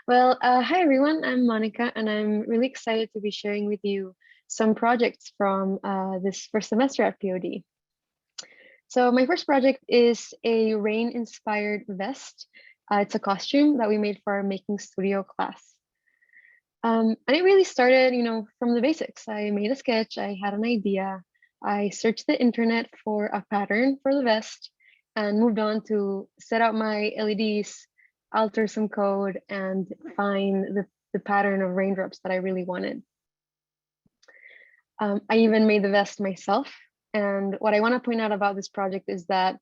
Hi everyone, I'm Monica, and I'm really excited to be sharing with you some projects from this first semester at POD. So my first project is a rain-inspired vest. It's a costume that we made for our making studio class. And it really started, from the basics. I made a sketch, I had an idea, I searched the internet for a pattern for the vest, and moved on to set out my LEDs, alter some code, and find the pattern of raindrops that I really wanted. I even made the vest myself. And what I want to point out about this project is that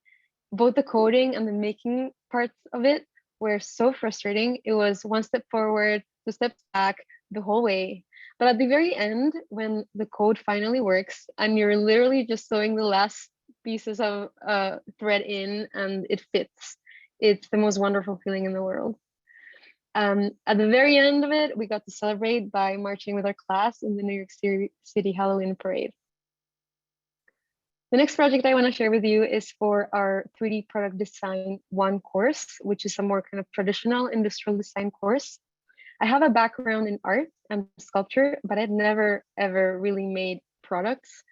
both the coding and the making parts of it were so frustrating. It was one step forward, two steps back the whole way. But at the very end, when the code finally works and you're literally just sewing the last pieces of thread in and it fits, it's the most wonderful feeling in the world. At the very end of it, we got to celebrate by marching with our class in the New York City Halloween parade. The next project I want to share with you is for our 3D product design 1 course, which is a more kind of traditional industrial design course. I have a background in art and sculpture, but I'd never ever really made products.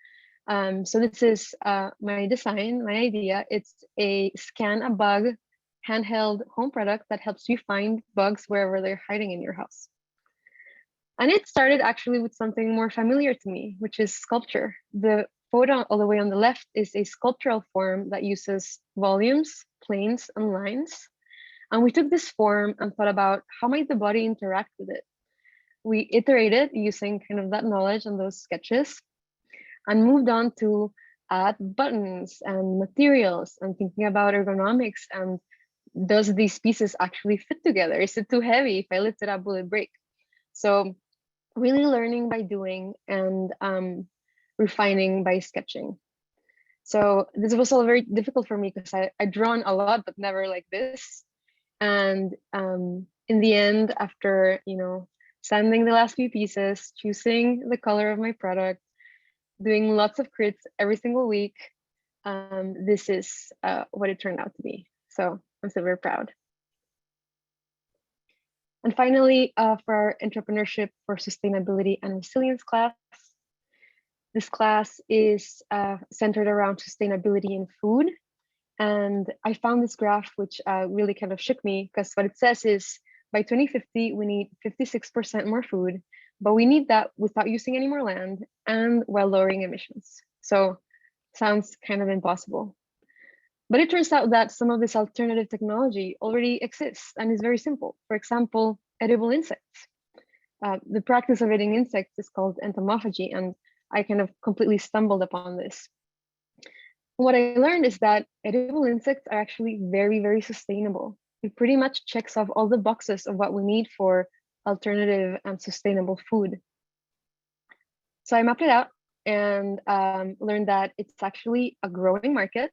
So this is my design, my idea. It's a scan a bug handheld home product that helps you find bugs wherever they're hiding in your house. And it started actually with something more familiar to me, which is sculpture. The photo all the way on the left is a sculptural form that uses volumes, planes, and lines. And we took this form and thought about how might the body interact with it. We iterated using kind of that knowledge and those sketches and moved on to add buttons and materials and thinking about ergonomics and does these pieces actually fit together? Is it too heavy? If I lift it up, will it break? So really learning by doing and refining by sketching. So this was all very difficult for me because I'd drawn a lot, but never like this. And in the end, after, sanding the last few pieces, choosing the color of my product, doing lots of crits every single week, this is what it turned out to be. So I'm super proud. And finally, for our Entrepreneurship for Sustainability and Resilience class, this class is centered around sustainability in food. And I found this graph, which really kind of shook me, because what it says is by 2050, we need 56% more food, but we need that without using any more land and while lowering emissions. So sounds kind of impossible. But it turns out that some of this alternative technology already exists and is very simple. For example, edible insects. The practice of eating insects is called entomophagy, and I kind of completely stumbled upon this. What I learned is that edible insects are actually very, very sustainable. It pretty much checks off all the boxes of what we need for alternative and sustainable food. So I mapped it out and learned that it's actually a growing market.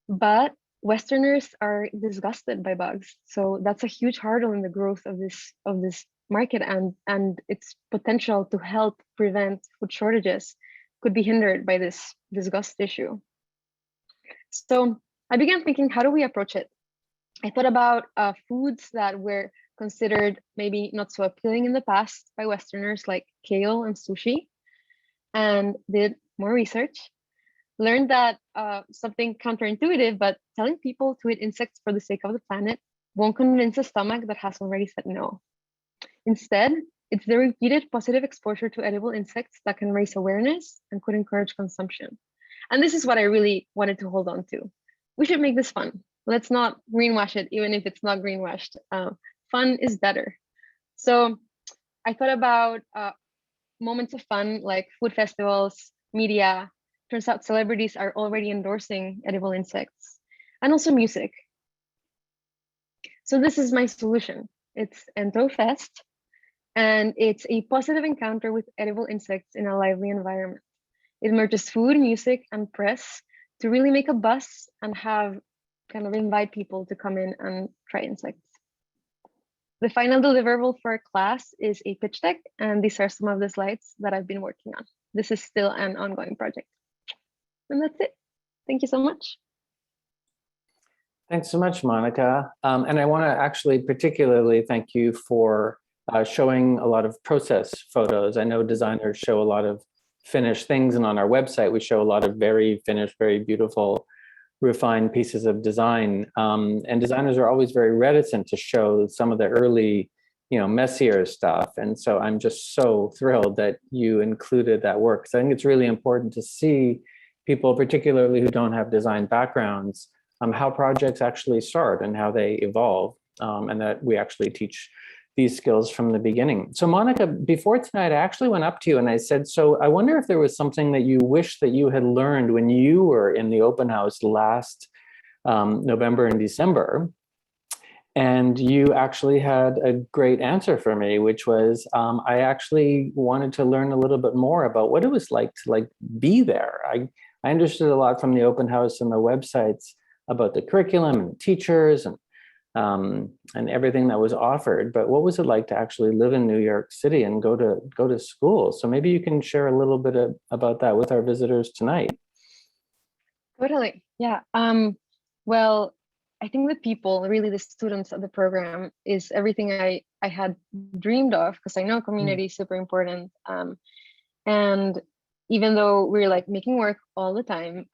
But Westerners are disgusted by bugs. So that's a huge hurdle in the growth of this market, and its potential to help prevent food shortages could be hindered by this disgust issue. So I began thinking, how do we approach it? I thought about foods that were considered maybe not so appealing in the past by Westerners, like kale and sushi, and did more research. Learned that something counterintuitive, but telling people to eat insects for the sake of the planet won't convince a stomach that has already said no. Instead, it's the repeated positive exposure to edible insects that can raise awareness and could encourage consumption. And this is what I really wanted to hold on to. We should make this fun. Let's not greenwash it, even if it's not greenwashed. Fun is better. So I thought about moments of fun like food festivals, media. Turns out celebrities are already endorsing edible insects, and also music. So this is my solution. It's EntoFest, and it's a positive encounter with edible insects in a lively environment. It merges food, music, and press to really make a buzz and have kind of invite people to come in and try insects. The final deliverable for our class is a pitch deck, and these are some of the slides that I've been working on. This is still an ongoing project. And that's it. Thank you so much. Thanks so much, Monica. And I want to actually particularly thank you for showing a lot of process photos. I know designers show a lot of finished things, and on our website, we show a lot of very finished, very beautiful, refined pieces of design. And designers are always very reticent to show some of the early, messier stuff. And so I'm just so thrilled that you included that work. So I think it's really important to see people, particularly who don't have design backgrounds, how projects actually start and how they evolve, and that we actually teach these skills from the beginning. So Monica, before tonight, I actually went up to you and I said, so I wonder if there was something that you wish that you had learned when you were in the open house last November and December. And you actually had a great answer for me, which was I actually wanted to learn a little bit more about what it was like to be there. I understood a lot from the open house and the websites about the curriculum and teachers and everything that was offered. But what was it like to actually live in New York City and go to school? So maybe you can share a little bit about that with our visitors tonight. Totally. Yeah. Well, I think the people, really the students of the program, is everything I had dreamed of, because I know community is super important. And even though we're making work all the time,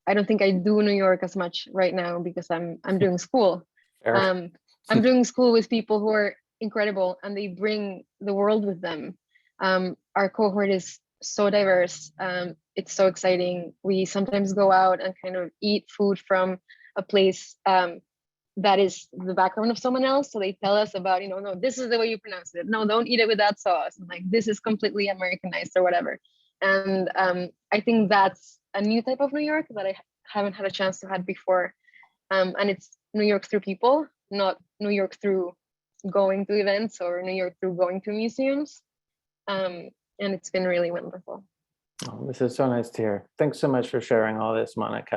I don't think I do New York as much right now because I'm doing school. I'm doing school with people who are incredible and they bring the world with them. Our cohort is so diverse. It's so exciting. We sometimes go out and kind of eat food from a place that is the background of someone else. So they tell us about, no, this is the way you pronounce it. No, don't eat it with that sauce. And this is completely Americanized or whatever. And I think that's a new type of New York that I haven't had a chance to have before. And it's New York through people, not New York through going to events or New York through going to museums. And it's been really wonderful. Oh, this is so nice to hear. Thanks so much for sharing all this, Monica.